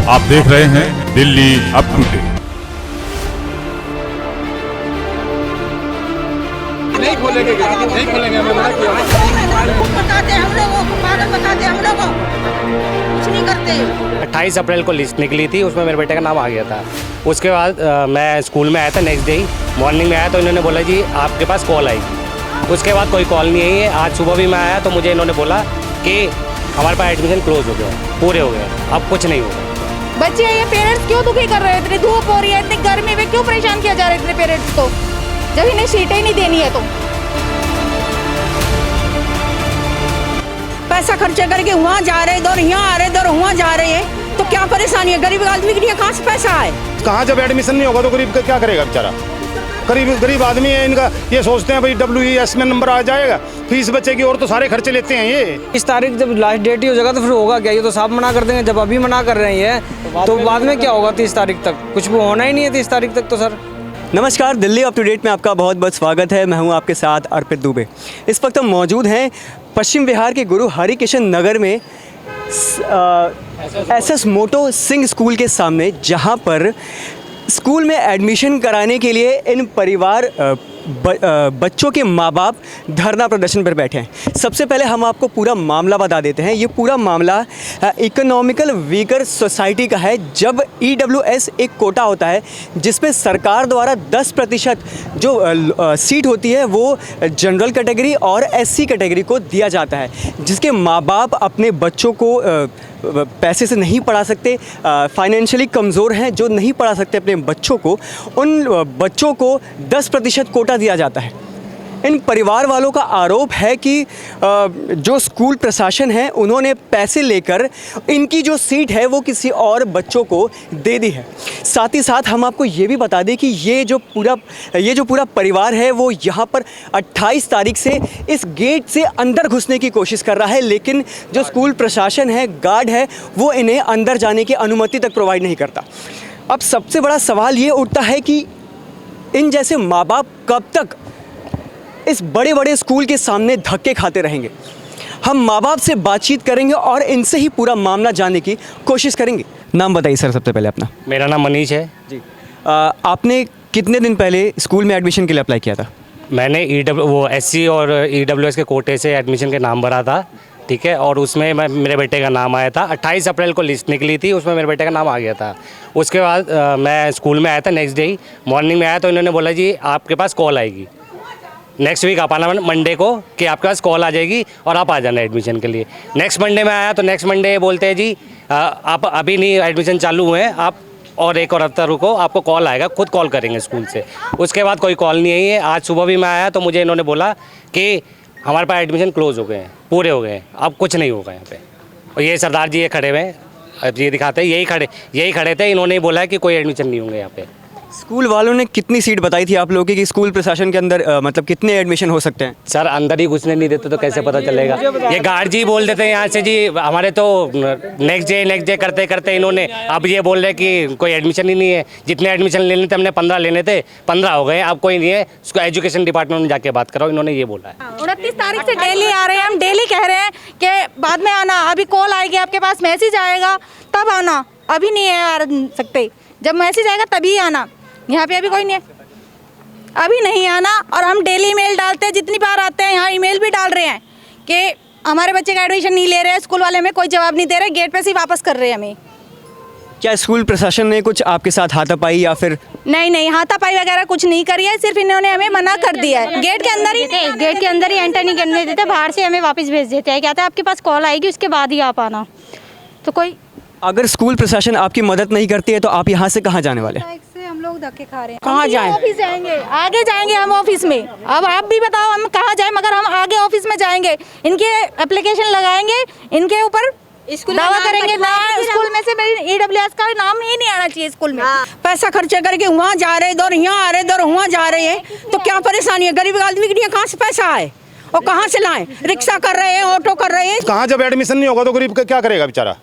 आप देख रहे हैं दिल्ली अप टू डेट। नहीं खोलेंगे हमें मना किया। बताते हम लोगों को, पागल बताते हम लोगों कुछ नहीं करते। 28 अप्रैल को लिस्ट निकली थी, उसमें मेरे बेटे का नाम आ गया था। उसके बाद मैं स्कूल में आया था, नेक्स्ट डे ही मॉर्निंग में आया तो इन्होंने बोला जी आपके पास कॉल आएगी। उसके बाद कोई कॉल नहीं आई है। आज सुबह भी मैं आया तो मुझे इन्होंने बोला कि हमारे पास एडमिशन क्लोज हो गया, पूरे हो गए, अब कुछ नहीं होगा। बच्चे ये पेरेंट्स क्यों दुखी कर रहे हैं? इतनी धूप हो रही है, इतनी गर्मी में क्यों परेशान किया जा रहा है इतने पेरेंट्स को, जब इन्हें सीटें ही नहीं देनी है तो। पैसा खर्चा करके वहाँ जा रहे, इधर यहाँ आ रहे, इधर वहाँ जा रहे हैं, तो क्या परेशानी है? गरीब आदमी के लिए कहाँ से पैसा है? कहाँ जब एडमिशन नहीं होगा तो गरीब का क्या करेगा बेचारा? गरीब आदमी है, इनका ये सोचते हैं भाई WES में नंबर आ जाएगा, फीस बचेगी, और तो सारे खर्चे लेते हैं ये। इस तारीख जब लास्ट डेट ही हो जाएगा तो फिर होगा क्या? ये तो साफ मना कर देंगे। जब अभी मना कर रहे हैं तो बाद में क्या होगा? 30 तारीख तक कुछ भी होना ही नहीं है 30 तारीख तक तो सर। नमस्कार, दिल्ली अप टू डेट में आपका बहुत बहुत स्वागत है। मैं हूं आपके साथ अर्पित दुबे। इस वक्त हम मौजूद हैं पश्चिम बिहार के गुरु हरिकिशन नगर में SS मोटो सिंह स्कूल के सामने, जहां पर स्कूल में एडमिशन कराने के लिए इन बच्चों के माँ बाप धरना प्रदर्शन पर बैठे हैं। सबसे पहले हम आपको पूरा मामला बता देते हैं। ये पूरा मामला इकोनॉमिकल वीकर सोसाइटी का है। जब EWS एक कोटा होता है जिसमें सरकार द्वारा 10% जो सीट होती है वो जनरल कैटेगरी और SC कैटेगरी को दिया जाता है, जिसके माँ बाप अपने बच्चों को पैसे से नहीं पढ़ा सकते, फाइनेंशियली कमज़ोर हैं, जो नहीं पढ़ा सकते अपने बच्चों को, उन बच्चों को 10% कोटा दिया जाता है। इन परिवार वालों का आरोप है कि जो स्कूल प्रशासन है उन्होंने पैसे लेकर इनकी जो सीट है वो किसी और बच्चों को दे दी है। साथ ही साथ हम आपको ये भी बता दें कि ये जो पूरा परिवार है वो यहाँ पर 28 तारीख से इस गेट से अंदर घुसने की कोशिश कर रहा है, लेकिन जो स्कूल प्रशासन है, गार्ड है, वो इन्हें अंदर जाने की अनुमति तक प्रोवाइड नहीं करता। अब सबसे बड़ा सवाल ये उठता है कि इन जैसे माँ बाप कब तक इस बड़े स्कूल के सामने धक्के खाते रहेंगे? हम माँ बाप से बातचीत करेंगे और इनसे ही पूरा मामला जानने की कोशिश करेंगे। नाम बताइए सर सबसे पहले अपना। मेरा नाम मनीष है जी। आपने कितने दिन पहले स्कूल में एडमिशन के लिए अप्लाई किया था? मैंने SC और EWS के कोटे से एडमिशन के नाम भरा था, ठीक है, और उसमें मेरे बेटे का नाम आया था। 28 अप्रैल को लिस्ट निकली थी, उसमें मेरे बेटे का नाम आ गया था। उसके बाद मैं स्कूल में आया था, नेक्स्ट डे ही मॉर्निंग में आया तो इन्होंने बोला जी आपके पास कॉल आएगी, नेक्स्ट वीक आप आना मंडे को, कि आपके पास कॉल आ जाएगी और आप आ जाना एडमिशन के लिए। नेक्स्ट मंडे में आया तो नेक्स्ट मंडे बोलते हैं जी आप अभी नहीं एडमिशन चालू हुए हैं, आप और एक और हफ्ता रुको, आपको कॉल आएगा, खुद कॉल करेंगे स्कूल से। उसके बाद कोई कॉल नहीं आई है। आज सुबह भी मैं आया तो मुझे इन्होंने बोला कि हमारे पास एडमिशन क्लोज हो गए हैं, पूरे हो गए हैं, अब कुछ नहीं होगा यहाँ पे। और ये सरदार जी ये खड़े हुए हैं, अब ये दिखाते हैं, यही खड़े थे, इन्होंने बोला कि कोई एडमिशन नहीं होंगे यहाँ पे। स्कूल वालों ने कितनी सीट बताई थी आप लोगों की कि स्कूल प्रशासन के अंदर मतलब कितने एडमिशन हो सकते हैं? सर अंदर ही घुसने नहीं देते तो कैसे पता चलेगा? ये गार्ड जी बोल देते हैं यहाँ से जी हमारे तो नेक्स्ट डे करते करते इन्होंने अब ये बोल रहे कि कोई एडमिशन ही नहीं है। जितने एडमिशन लेने थे हमने 15 लेने थे, 15 हो गए, अब कोई नहीं है। उसको एजुकेशन डिपार्टमेंट में जाके बात कराओ, इन्होंने ये बोला है। 29 तारीख से डेली आ रहे हैं, हम डेली कह रहे हैं कि बाद में आना, अभी कॉल आएगी, आपके पास मैसेज आएगा तब आना, अभी नहीं आ सकते, जब मैसेज आएगा तभी आना। यहाँ पे अभी कोई नहीं है, अभी नहीं आना। और हम डेली ईमेल डालते हैं, जितनी बार आते हैं यहाँ ईमेल भी डाल रहे हैं कि हमारे बच्चे का एडमिशन नहीं ले रहे हैं, स्कूल वाले हमें कोई जवाब नहीं दे रहे, गेट पे से ही वापस कर रहे हैं हमें। क्या स्कूल प्रशासन ने कुछ आपके साथ हाथापाई या फिर? नहीं, हाथापाई वगैरह कुछ नहीं करी है, सिर्फ इन्होंने हमें मना कर दिया है। गेट के अंदर ही एंटर नहीं करने देते, बाहर से हमें वापस भेज देते हैं, कहते हैं आपके पास कॉल आएगी उसके बाद ही आप आना। तो कोई अगर स्कूल प्रशासन आपकी मदद नहीं करती है तो आप यहाँ से कहाँ जाने वाले? हम लोग धक्के खा रहे हैं। कहाँ जाएं? ऑफिस जाएंगे, आगे जाएंगे हम ऑफिस में। अब आप भी बताओ हम कहाँ जाएं? मगर हम आगे ऑफिस में जाएंगे, इनके एप्लीकेशन लगाएंगे, इनके ऊपर दावा करेंगे ना, स्कूल में से EWS का नाम ही नहीं आना चाहिए स्कूल में। पैसा खर्चा करके वहाँ जा रहे, इधर यहाँ आ रहे, इधर वहाँ जा रहे हैं, तो क्या परेशानी है? गरीब आदमी के लिए कहाँ से पैसा है? और कहाँ से लाएं? रिक्शा कर रहे हैं, ऑटो कर रहे हैं। कहाँ जब एडमिशन नहीं होगा तो गरीब का क्या करेगा बेचारा?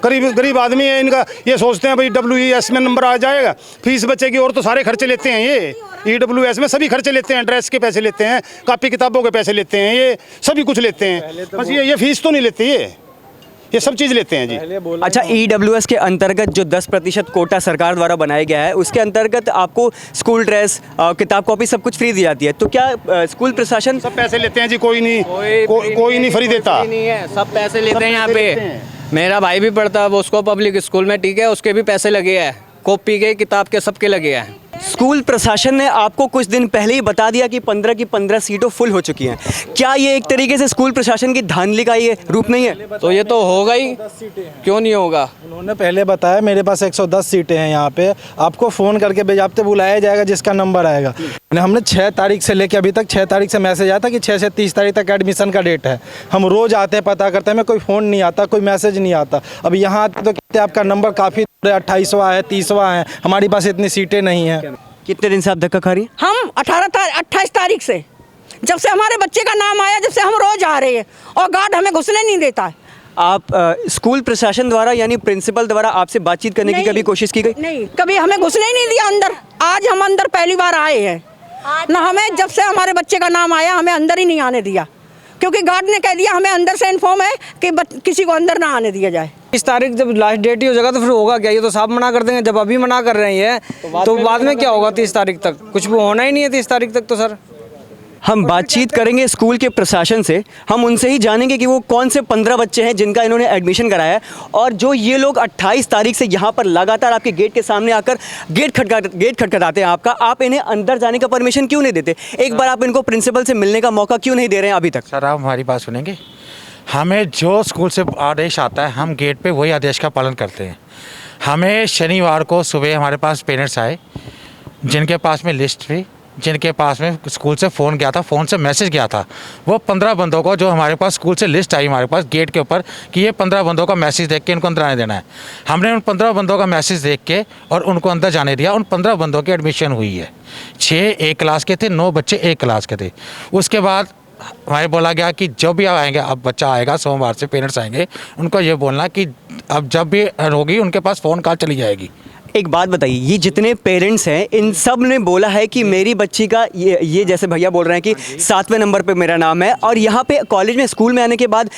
गरीब आदमी है, इनका ये सोचते हैं भाई WES में नंबर आ जाएगा, फीस बचेगी, और तो सारे खर्चे लेते हैं ये। EWS में सभी खर्चे लेते हैं, ड्रेस के पैसे लेते हैं, कापी किताबों के पैसे लेते हैं, ये सभी कुछ लेते हैं, बस ये फीस तो नहीं लेते ये। ये सब चीज़ लेते हैं जी। अच्छा, EWS के अंतर्गत जो 10% कोटा सरकार द्वारा बनाया गया है, उसके अंतर्गत आपको स्कूल ड्रेस, किताब कॉपी सब कुछ फ्री दी जाती है, तो क्या स्कूल प्रशासन सब पैसे लेते हैं जी? कोई नहीं, कोई नहीं फ्री देता, नहीं है, सब पैसे लेते हैं यहाँ पे। मेरा भाई भी पढ़ता है, वो उसको पब्लिक स्कूल में, ठीक है, उसके भी पैसे लगे हैं, कॉपी के, किताब के, सबके लगे हैं। स्कूल प्रशासन ने आपको कुछ दिन पहले ही बता दिया कि 15 की 15 सीटों फुल हो चुकी हैं। क्या ये एक तरीके से स्कूल प्रशासन की धांधली का ये रूप नहीं है? तो ये तो होगा ही, क्यों नहीं होगा। उन्होंने पहले बताया मेरे पास 110 सीटें हैं यहाँ पे, आपको फ़ोन करके बेजाब्ते बुलाया जाएगा जिसका नंबर आएगा। हमने 6 तारीख से लेकर अभी तक 6 तारीख से मैसेज आया था कि 6 से 30 तारीख तक एडमिशन का डेट है। हम रोज़ आते हैं, पता करते हैं, हमें कोई फ़ोन नहीं आता, कोई मैसेज नहीं आता। अब यहाँ आते तो कहते हैं आपका नंबर काफ़ी 28वां है, 30वां है, हमारे पास इतनी सीटें नहीं हैं। कितने दिन से आप धक्का खा रही हैं? हम 28 तारीख से, जब से हमारे बच्चे का नाम आया, जब से हम रोज आ रहे हैं और गार्ड हमें घुसने नहीं देता है। आप स्कूल प्रशासन द्वारा यानी प्रिंसिपल द्वारा आपसे बातचीत करने की कभी कोशिश की गई? नहीं, कभी हमें घुसने ही नहीं दिया अंदर। आज हम अंदर पहली बार आए हैं ना, हमें जब से हमारे बच्चे का नाम आया हमें अंदर ही नहीं आने दिया, क्योंकि गार्ड ने कह दिया हमें अंदर से इन्फॉर्म है कि किसी को अंदर ना आने दिया जाए। 30 तारीख जब लास्ट डेट ही हो जाएगा तो फिर होगा क्या? ये तो साफ मना कर देंगे। जब अभी मना कर रहे हैं तो बाद में क्या होगा? 30 तारीख तक कुछ भी होना ही नहीं है। 30 तारीख तक तो सर हम बातचीत करेंगे स्कूल के प्रशासन से, हम उनसे ही जानेंगे कि वो कौन से 15 बच्चे हैं जिनका इन्होंने एडमिशन कराया है, और जो ये लोग 28 तारीख से यहाँ पर लगातार आपके गेट के सामने आकर गेट खटखटाते हैं आपका, आप इन्हें अंदर जाने का परमिशन क्यों नहीं देते? एक बार आप इनको प्रिंसिपल से मिलने का मौका क्यों नहीं दे रहे हैं अभी तक? सर, आप हमारी बात सुनेंगे। हमें जो स्कूल से आदेश आता है हम गेट पे वही आदेश का पालन करते हैं। हमें शनिवार को सुबह हमारे पास पेरेंट्स आए जिनके पास में लिस्ट थी, जिनके पास में स्कूल से फ़ोन गया था, फ़ोन से मैसेज गया था। वो 15 बंदों को, जो हमारे पास स्कूल से लिस्ट आई हमारे पास गेट के ऊपर कि ये 15 बंदों का मैसेज देख के इनको अंदर आने देना है। हमने उन 15 बंदों का मैसेज देख के और उनको अंदर जाने दिया। उन 15 बंदों की एडमिशन हुई है। 6 एक क्लास के थे, 9 बच्चे एक क्लास के थे। उसके बाद हमें बोला गया कि जब भी आएंगे, अब बच्चा आएगा सोमवार से, पेरेंट्स आएंगे, उनको ये बोलना कि अब जब भी होगी उनके पास फ़ोन कॉल चली जाएगी। एक बात बताइए, ये जितने पेरेंट्स हैं इन सब ने बोला है कि मेरी बच्ची का ये जैसे भैया बोल रहे हैं कि 7वें नंबर पे मेरा नाम है, और यहाँ पे कॉलेज में स्कूल में आने के बाद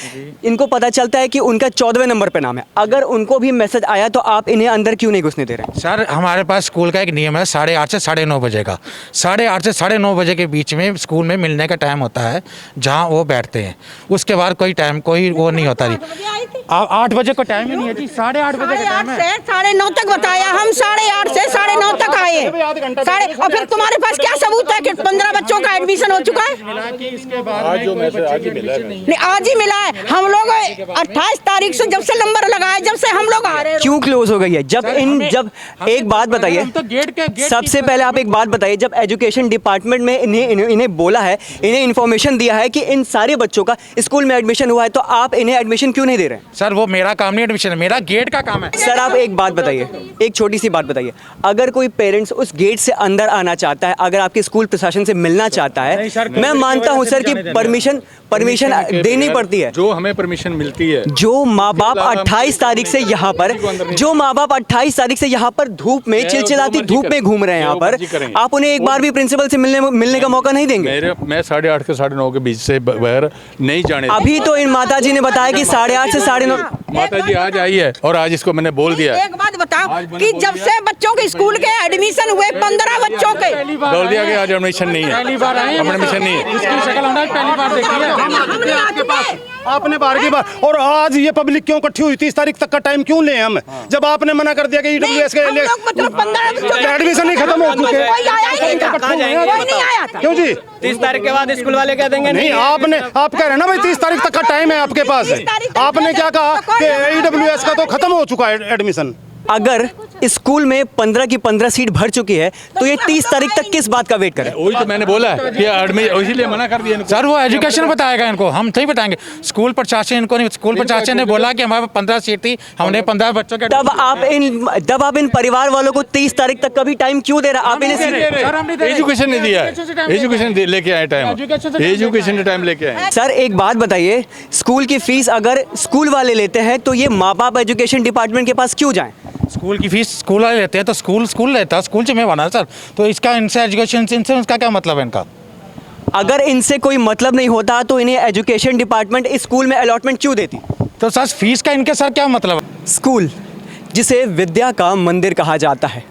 इनको पता चलता है कि उनका 14वें नंबर पे नाम है। अगर उनको भी मैसेज आया तो आप इन्हें अंदर क्यों नहीं घुसने दे रहे हैं? सर, हमारे पास स्कूल का एक नियम है 8:30 से 9:30 बजे का। 8:30 से 9:30 बजे के बीच में स्कूल में मिलने का टाइम होता है जहाँ वो बैठते हैं। उसके बाद कोई टाइम कोई वो नहीं होता जी। 8 बजे का टाइम ही नहीं है जी, 8:30 बजे का टाइम है। 9:30 तक बताया, हम 8:30 से 9:30 तक आए। और फिर तुम्हारे पास क्या सबूत है कि 15 बच्चों का एडमिशन हो चुका है? आज जो मैसेज आज ही मिला है। नहीं, आज ही मिला है। हम लोग 28 तारीख से जब से नंबर लगाए, जब से हम लोग आ रहे हैं। क्यों क्लोज हो गई है? जब एक बात बताइए, सबसे पहले आप एक बात बताइए, जब एजुकेशन डिपार्टमेंट में इन्हें बोला है, इन्हें इन्फॉर्मेशन दिया है कि इन सारे बच्चों का स्कूल में एडमिशन हुआ है, तो आप इन्हें एडमिशन क्यों नहीं दे रहे हैं? सर, वो मेरा काम नहीं एडमिशन है, मेरा गेट का काम है। सर, आप एक बात बताइए, एक छोटी सी बात बताइए, अगर कोई पेरेंट्स उस गेट से अंदर आना चाहता है, अगर आपके स्कूल प्रशासन से मिलना चाहता है, मैं मानता हूं सर कि परमिशन देनी पड़ती है। जो हमें परमिशन मिलती है। जो माँ बाप 28 तारीख से यहाँ पर, जो माँ बाप 28 तारीख से यहाँ पर धूप में, चिलचिलाती धूप में घूम रहे हैं यहाँ पर, आप उन्हें एक बार भी प्रिंसिपल से मिलने का मौका नहीं देंगे? मैं 8:30 से 9:30 के बीच से बाहर नहीं जाने। अभी तो इन माता जी ने बताया कि 8:30 से 9:30। माता जी आज आई है और आज इसको मैंने बोल दिया। एक बात बताओ कि जब से बच्चों के स्कूल के एडमिशन हुए 15 बच्चों के बोल दिया कि आज एडमिशन नहीं है, एडमिशन नहीं है। इसकी शक्ल हमने पहली बार देखी है। आपने बार की बार, और आज ये पब्लिक क्यों इकट्ठी हुई? 30 तारीख तक का टाइम क्यों लें हम, जब आपने मना कर दिया कि EWS के एडमिशन नहीं खत्म हो चुके? क्यों जी? 30 तारीख के बाद स्कूल वाले कह देंगे नहीं, आप कह रहे हैं ना भाई 30 तारीख तक का टाइम है आपके पास। आपने क्या कहा कि EWS का तो खत्म हो चुका है एडमिशन। अगर स्कूल में 15 की 15 सीट भर चुकी है तो ये 30 तारीख तक किस बात का वेट करें? वही तो मैंने बोला है कि इसीलिए मना कर दिया। सर, वो एजुकेशन बताएगा इनको, हम नहीं बताएंगे। स्कूल प्रशासन इनको नहीं, स्कूल प्रशासन ने बोला कि हमारे 15 सीट थी, हमने 15 बच्चों के। तब आप इन परिवार वालों को 30 तारीख तक का भी टाइम क्यों दे रहा? आप इन्हें एजुकेशन नहीं दिया है, एजुकेशन लेके आए टाइम, एजुकेशन टाइम लेके आए। सर, एक बात बताइए, स्कूल की फीस अगर स्कूल वाले लेते हैं तो ये माँ बाप एजुकेशन डिपार्टमेंट के पास क्यों जाएं? स्कूल की फीस स्कूल वाले लेते हैं तो स्कूल लेता है, स्कूल जिम्मेवार है सर। तो इसका इनसे एजुकेशन से उसका क्या मतलब है इनका? अगर इनसे कोई मतलब नहीं होता तो इन्हें एजुकेशन डिपार्टमेंट इस स्कूल में अलॉटमेंट क्यों देती? तो सर फीस का इनके सर क्या मतलब है? स्कूल जिसे विद्या का मंदिर कहा जाता है,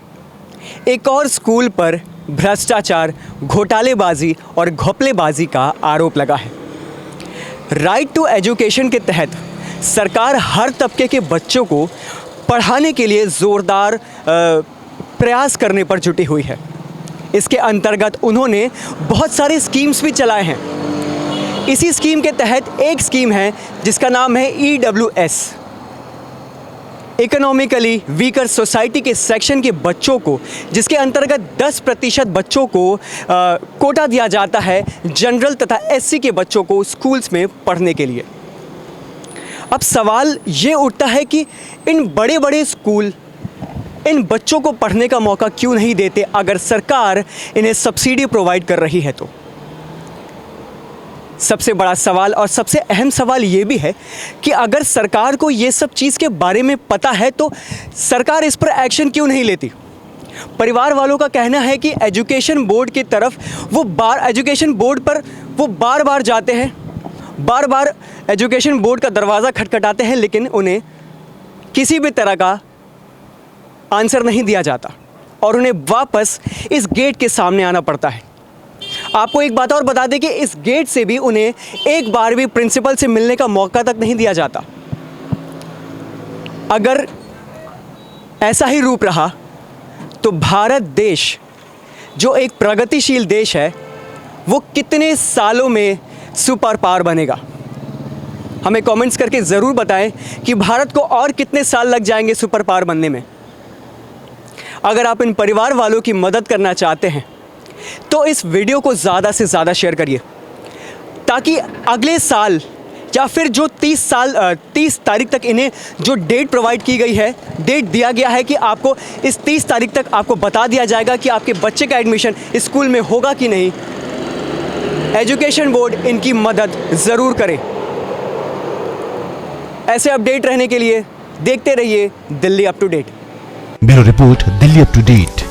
एक और स्कूल पर भ्रष्टाचार, घोटालेबाजी और घोपलेबाजी का आरोप लगा है। राइट टू एजुकेशन के तहत सरकार हर तबके के बच्चों को पढ़ाने के लिए ज़ोरदार प्रयास करने पर जुटी हुई है। इसके अंतर्गत उन्होंने बहुत सारे स्कीम्स भी चलाए हैं। इसी स्कीम के तहत एक स्कीम है जिसका नाम है EWS, इकोनॉमिकली वीकर सोसाइटी के सेक्शन के बच्चों को, जिसके अंतर्गत 10% बच्चों को कोटा दिया जाता है जनरल तथा SC के बच्चों को स्कूल्स में पढ़ने के लिए। अब सवाल ये उठता है कि इन बड़े बड़े स्कूल इन बच्चों को पढ़ने का मौका क्यों नहीं देते अगर सरकार इन्हें सब्सिडी प्रोवाइड कर रही है तो। सबसे बड़ा सवाल और सबसे अहम सवाल ये भी है कि अगर सरकार को ये सब चीज़ के बारे में पता है तो सरकार इस पर एक्शन क्यों नहीं लेती। परिवार वालों का कहना है कि एजुकेशन बोर्ड की तरफ एजुकेशन बोर्ड पर वो बार बार जाते हैं, बार बार एजुकेशन बोर्ड का दरवाज़ा खटखटाते हैं, लेकिन उन्हें किसी भी तरह का आंसर नहीं दिया जाता और उन्हें वापस इस गेट के सामने आना पड़ता है। आपको एक बात और बता दें कि इस गेट से भी उन्हें एक बार भी प्रिंसिपल से मिलने का मौका तक नहीं दिया जाता। अगर ऐसा ही रूप रहा तो भारत देश, जो एक प्रगतिशील देश है, वो कितने सालों में सुपर पावर बनेगा। हमें कमेंट्स करके ज़रूर बताएं कि भारत को और कितने साल लग जाएंगे सुपर पावर बनने में। अगर आप इन परिवार वालों की मदद करना चाहते हैं तो इस वीडियो को ज़्यादा से ज़्यादा शेयर करिए, ताकि अगले साल या फिर जो 30 तारीख तक इन्हें जो डेट प्रोवाइड की गई है, डेट दिया गया है कि आपको इस 30 तारीख तक आपको बता दिया जाएगा कि आपके बच्चे का एडमिशन स्कूल में होगा कि नहीं। एजुकेशन बोर्ड इनकी मदद ज़रूर करे। ऐसे अपडेट रहने के लिए देखते रहिए Delhi up to date. Bureau report, Delhi up to date.